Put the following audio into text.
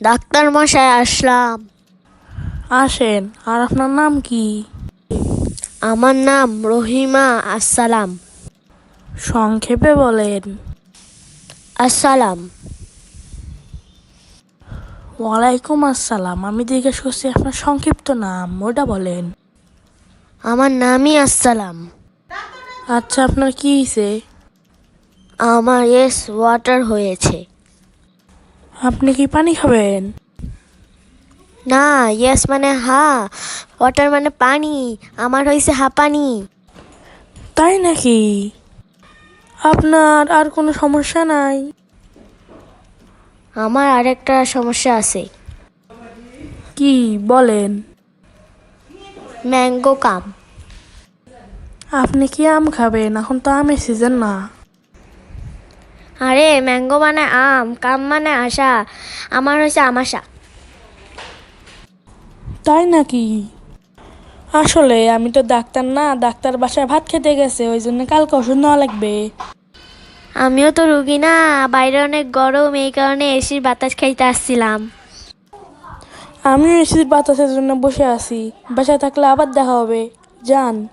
Doctor মশাই আসলাম। আসেন। আর আপনার নাম কি? আমার নাম রহিমা আসসালাম। সংক্ষেপে বলেন। আসসালাম। ওয়ালাইকুম আসসালাম। আমি জিজ্ঞেস করছি আপনার সংক্ষিপ্ত নাম, ওটা বলেন। আমার নামই আসসালাম। আচ্ছা, আপনার কি হয়েছে? আমার ওয়াটার হয়েছে। আপনি কি পানি খাবেন? না, মানে হা, ওয়াটার মানে পানি। আমার হয়েছে হাঁপানি। তাই নাকি? আপনার আর কোনো সমস্যা নাই? আমার আরেকটা সমস্যা আছে। কি বলেন? ম্যাঙ্গো কাম। আপনি কি আম খাবেন? এখন তো আমের সিজন না। আরে ম্যাঙ্গো মানে আম, কাম মানে আশা। আমার হয়েছে আমাশা। তাই নাকি? আসলে আমি তো ডাক্তার না, ডাক্তার বাসায় ভাত খেতে গেছে, ওই জন্য কালকে ওষুধ নেওয়া লাগবে। আমিও তো রুগী না, বাইরে অনেক গরম, এই কারণে এসির বাতাস খাইতে আসছিলাম। আমিও এসির বাতাসের জন্য বসে আছি। বাসায় থাকলে আবার দেখা হবে। যান।